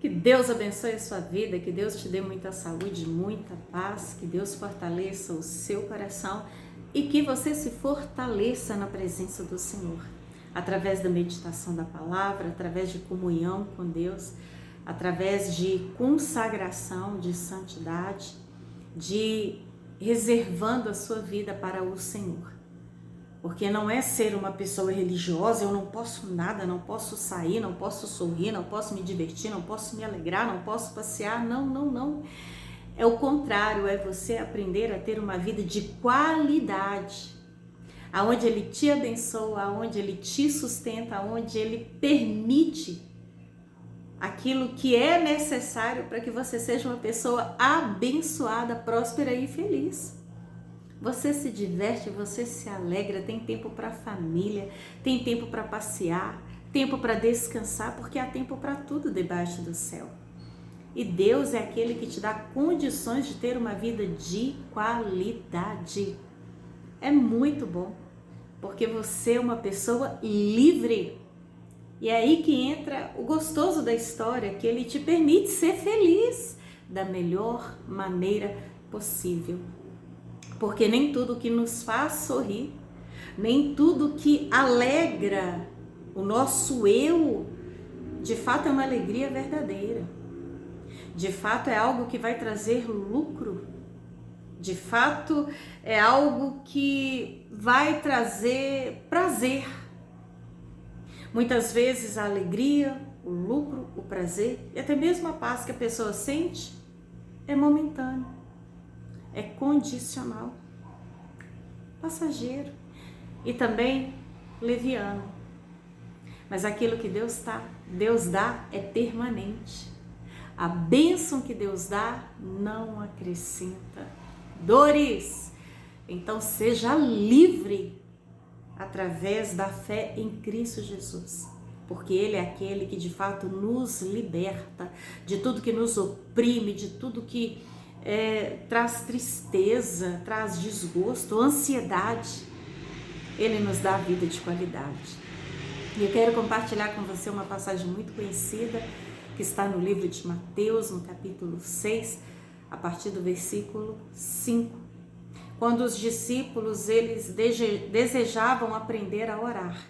Que Deus abençoe a sua vida, que Deus te dê muita saúde, muita paz, que Deus fortaleça o seu coração e que você se fortaleça na presença do Senhor, através da meditação da palavra, através de comunhão com Deus, através de consagração, de santidade, de reservando a sua vida para o Senhor. Porque não é ser uma pessoa religiosa, eu não posso nada, não posso sair, não posso sorrir, não posso me divertir, não posso me alegrar, não posso passear, não. É o contrário, é você aprender a ter uma vida de qualidade, aonde Ele te abençoa, aonde Ele te sustenta, aonde Ele permite aquilo que é necessário para que você seja uma pessoa abençoada, próspera e feliz. Você se diverte, você se alegra, tem tempo para a família, tem tempo para passear, tempo para descansar, porque há tempo para tudo debaixo do céu. E Deus é aquele que te dá condições de ter uma vida de qualidade. É muito bom, porque você é uma pessoa livre. E é aí que entra o gostoso da história, que Ele te permite ser feliz da melhor maneira possível. Porque nem tudo que nos faz sorrir, nem tudo que alegra o nosso eu, de fato é uma alegria verdadeira. De fato é algo que vai trazer lucro. De fato é algo que vai trazer prazer. Muitas vezes a alegria, o lucro, o prazer e até mesmo a paz que a pessoa sente é momentâneo. É condicional, passageiro e também leviano. Mas aquilo que Deus dá é permanente. A bênção que Deus dá não acrescenta dores. Então seja livre através da fé em Cristo Jesus. Porque Ele é aquele que de fato nos liberta de tudo que nos oprime, de tudo que traz tristeza, traz desgosto, ansiedade. Ele nos dá vida de qualidade. E eu quero compartilhar com você uma passagem muito conhecida que está no livro de Mateus, no capítulo 6, a partir do versículo 5. Quando os discípulos eles desejavam aprender a orar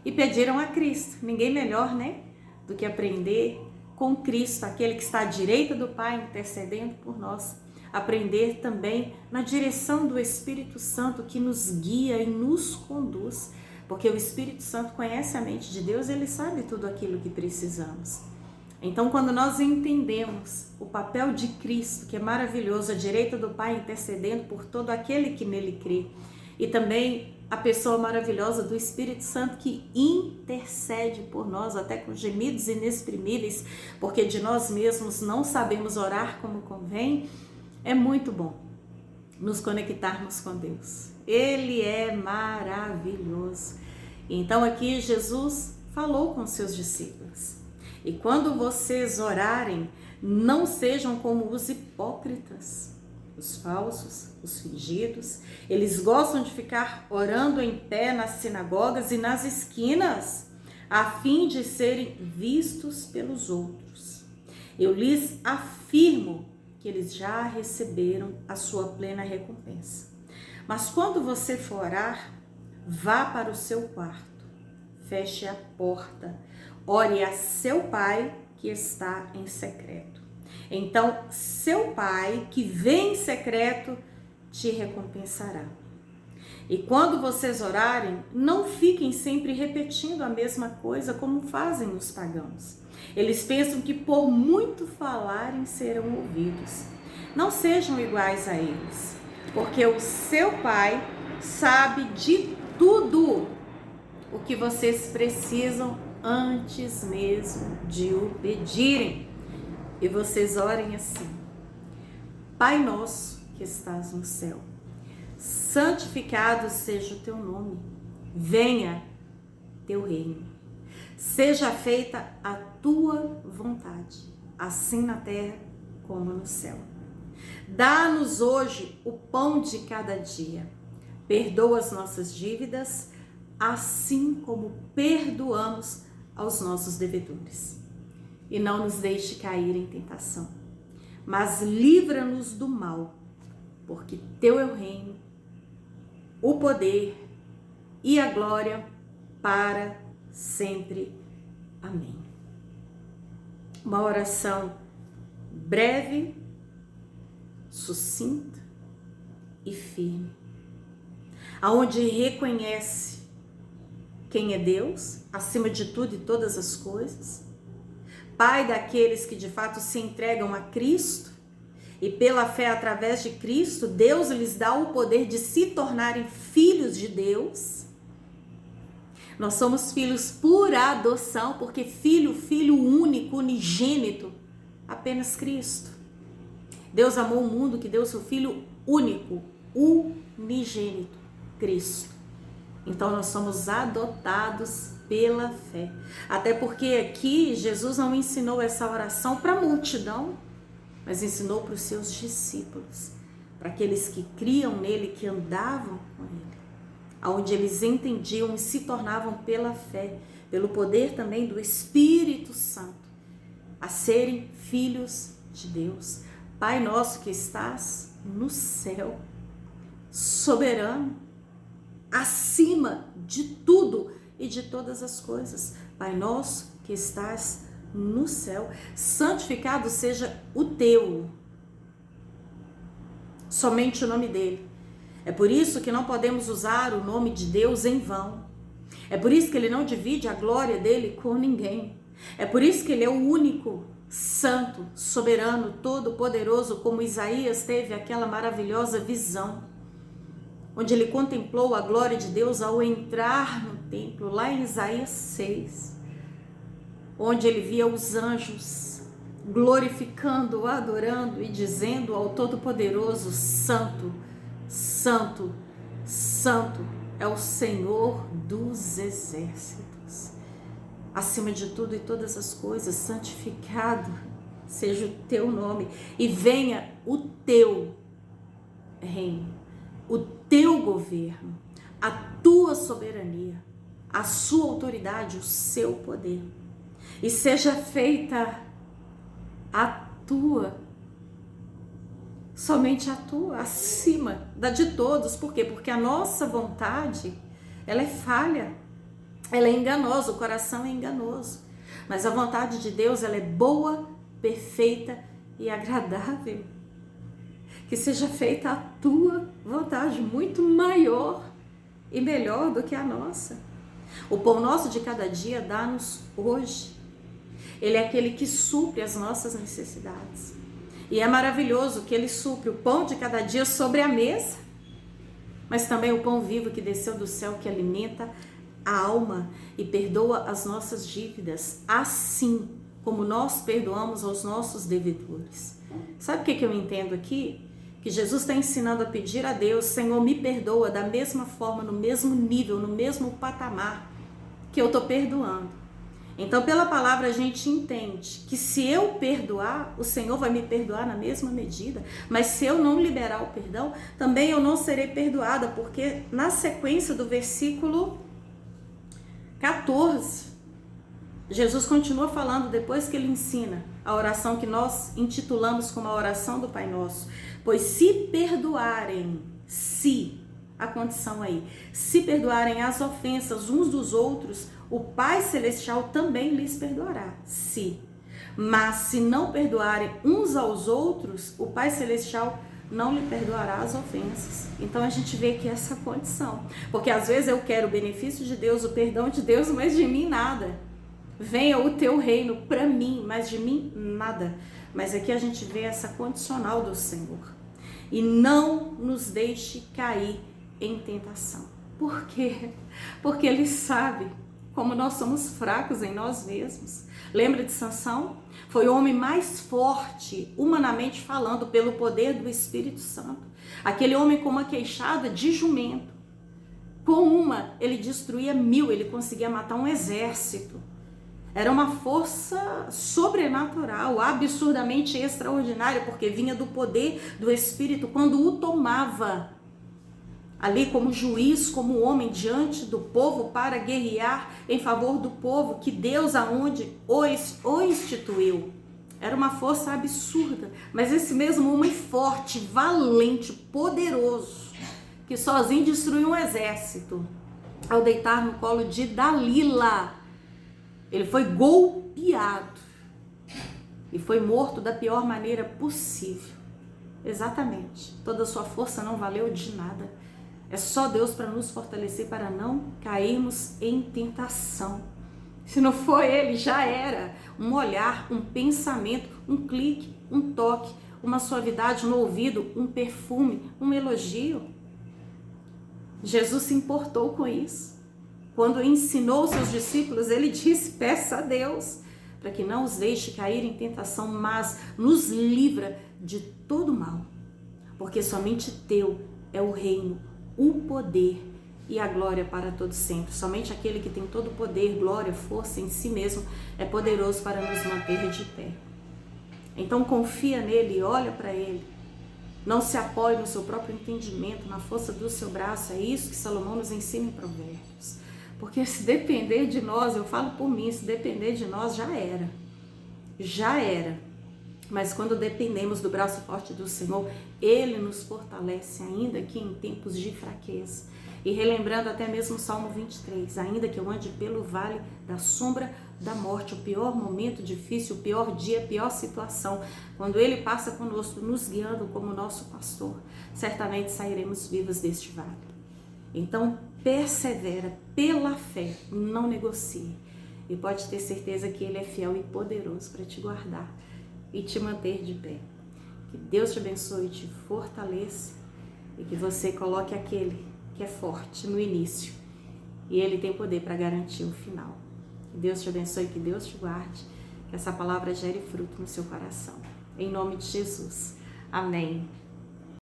e pediram a Cristo. Ninguém melhor, né, do que aprender com Cristo, aquele que está à direita do Pai, intercedendo por nós. Aprender também na direção do Espírito Santo que nos guia e nos conduz, porque o Espírito Santo conhece a mente de Deus, ele sabe tudo aquilo que precisamos. Então, quando nós entendemos o papel de Cristo, que é maravilhoso, à direita do Pai, intercedendo por todo aquele que nele crê, e também a pessoa maravilhosa do Espírito Santo que intercede por nós, até com gemidos inexprimíveis, porque de nós mesmos não sabemos orar como convém, é muito bom nos conectarmos com Deus. Ele é maravilhoso. Então aqui Jesus falou com seus discípulos. E quando vocês orarem, não sejam como os hipócritas, os falsos, os fingidos. Eles gostam de ficar orando em pé nas sinagogas e nas esquinas, a fim de serem vistos pelos outros. Eu lhes afirmo que eles já receberam a sua plena recompensa. Mas quando você for orar, vá para o seu quarto, feche a porta, ore a seu Pai que está em secreto. Então, seu Pai que vem em secreto te recompensará. E quando vocês orarem, não fiquem sempre repetindo a mesma coisa como fazem os pagãos. Eles pensam que por muito falarem serão ouvidos. Não sejam iguais a eles, porque o seu Pai sabe de tudo o que vocês precisam antes mesmo de o pedirem. E vocês orem assim: Pai nosso que estás no céu, santificado seja o teu nome, venha teu reino, seja feita a tua vontade, assim na terra como no céu. Dá-nos hoje o pão de cada dia, perdoa as nossas dívidas, assim como perdoamos aos nossos devedores. e não nos deixe cair em tentação, mas livra-nos do mal, porque teu é o reino, o poder e a glória para sempre. Amém. Uma oração breve, sucinta e firme, aonde reconhece quem é Deus, acima de tudo e todas as coisas, Pai daqueles que de fato se entregam a Cristo, e pela fé através de Cristo, Deus lhes dá o poder de se tornarem filhos de Deus. Nós somos filhos por adoção, porque filho único, unigênito, apenas Cristo. Deus amou o mundo que deu seu Filho único, unigênito, Cristo. Então nós somos adotados pela fé. Até porque aqui Jesus não ensinou essa oração para a multidão, mas ensinou para os seus discípulos, para aqueles que criam nele, que andavam com ele, onde eles entendiam e se tornavam pela fé, pelo poder também do Espírito Santo, a serem filhos de Deus. Pai nosso que estás no céu, soberano, acima de tudo e de todas as coisas. Pai nosso que estás no céu, santificado seja o teu, somente o nome dele. É por isso que não podemos usar o nome de Deus em vão. É por isso que ele não divide a glória dele com ninguém. É por isso que ele é o único, santo, soberano, todo-poderoso, como Isaías teve aquela maravilhosa visão, onde ele contemplou a glória de Deus ao entrar no templo, lá em Isaías 6, onde ele via os anjos glorificando, adorando e dizendo ao Todo-Poderoso: Santo, Santo, Santo é o Senhor dos exércitos. Acima de tudo e todas as coisas, santificado seja o teu nome e venha o teu reino, o teu governo, a tua soberania, a sua autoridade, o seu poder. E seja feita a tua, somente a tua, acima da de todos. Por quê? Porque a nossa vontade, ela é falha, ela é enganosa, o coração é enganoso. Mas a vontade de Deus, ela é boa, perfeita e agradável. Que seja feita a tua vontade, muito maior e melhor do que a nossa. O pão nosso de cada dia dá-nos hoje. Ele é aquele que supre as nossas necessidades. E é maravilhoso que ele supre o pão de cada dia sobre a mesa, mas também o pão vivo que desceu do céu, que alimenta a alma e perdoa as nossas dívidas, assim como nós perdoamos aos nossos devedores. Sabe o que eu entendo aqui? Que Jesus está ensinando a pedir a Deus: Senhor, me perdoa da mesma forma, no mesmo nível, no mesmo patamar que eu estou perdoando. Então, pela palavra, a gente entende que se eu perdoar, o Senhor vai me perdoar na mesma medida. Mas se eu não liberar o perdão, também eu não serei perdoada, porque na sequência do versículo 14, Jesus continua falando, depois que ele ensina a oração que nós intitulamos como a oração do Pai Nosso. Pois se perdoarem, a condição aí, se perdoarem as ofensas uns dos outros, o Pai Celestial também lhes perdoará. Mas se não perdoarem uns aos outros, o Pai Celestial não lhe perdoará as ofensas. Então a gente vê que essa condição, porque às vezes eu quero o benefício de Deus, o perdão de Deus, mas de mim nada. Venha o teu reino para mim, mas de mim nada. Mas aqui a gente vê essa condicional do Senhor. E não nos deixe cair em tentação. Por quê? Porque Ele sabe como nós somos fracos em nós mesmos. Lembra de Sansão? Foi o homem mais forte, humanamente falando, pelo poder do Espírito Santo. Aquele homem com uma queixada de jumento. Com uma, ele destruía 1000, ele conseguia matar um exército. Era uma força sobrenatural, absurdamente extraordinária, porque vinha do poder do Espírito quando o tomava. ali como juiz, como homem diante do povo para guerrear em favor do povo que Deus aonde o instituiu. Era uma força absurda, mas esse mesmo homem forte, valente, poderoso, que sozinho destruiu um exército, ao deitar no colo de Dalila, ele foi golpeado e foi morto da pior maneira possível. Exatamente, toda a sua força não valeu de nada. É só Deus para nos fortalecer, para não cairmos em tentação. Se não for Ele, já era. Um olhar, um pensamento, um clique, um toque, uma suavidade no ouvido, um perfume, um elogio. Jesus se importou com isso. Quando ensinou seus discípulos, Ele disse: peça a Deus para que não os deixe cair em tentação, mas nos livra de todo mal. Porque somente Teu é o reino, o poder e a glória para todo sempre. Somente aquele que tem todo o poder, glória, força em si mesmo é poderoso para nos manter de pé. Então confia nele e olha para ele. Não se apoie no seu próprio entendimento, na força do seu braço. É isso que Salomão nos ensina em Provérbios. Porque se depender de nós, eu falo por mim, se depender de nós, já era. Já era. Mas quando dependemos do braço forte do Senhor, Ele nos fortalece, ainda que em tempos de fraqueza. E relembrando até mesmo o Salmo 23, ainda que eu ande pelo vale da sombra da morte, o pior momento difícil, o pior dia, a pior situação, quando Ele passa conosco, nos guiando como nosso pastor, certamente sairemos vivos deste vale. Então, persevera pela fé, não negocie. E pode ter certeza que Ele é fiel e poderoso para te guardar e te manter de pé. Que Deus te abençoe e te fortaleça e que você coloque aquele que é forte no início e Ele tem poder para garantir o final. Que Deus te abençoe, que Deus te guarde, que essa palavra gere fruto no seu coração. Em nome de Jesus. Amém.